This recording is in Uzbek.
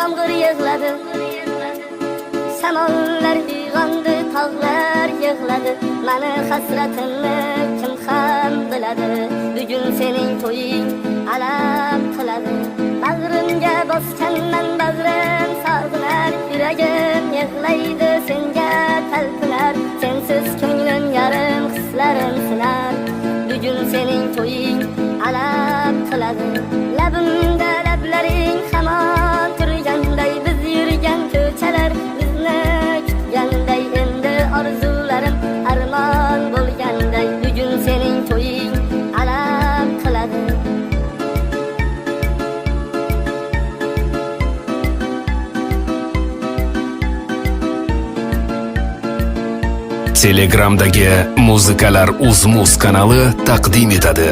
yağmur yığladı. Shamollar uyg'ondi, tog'lar yig'ladi. Mani hasratimni kim ham biladi? Bugun sening to'ying alam qiladi. Bag'rimga bosganman, bag'rim sog'inar, yuragim yig'laydi senga talpinar. Sensiz ko'nglim yarim, hislarim sinar. Bugun sening to'ying alam qiladi. Labimda lablaring hamon turganday, biz yurgan ko'chalar bizni kutganday, endi orzularim armon bo'lganday. Bugun sening to'ying alam qiladi. Telegramdagi Muzikalar Uz Muz kanali taqdim etadi.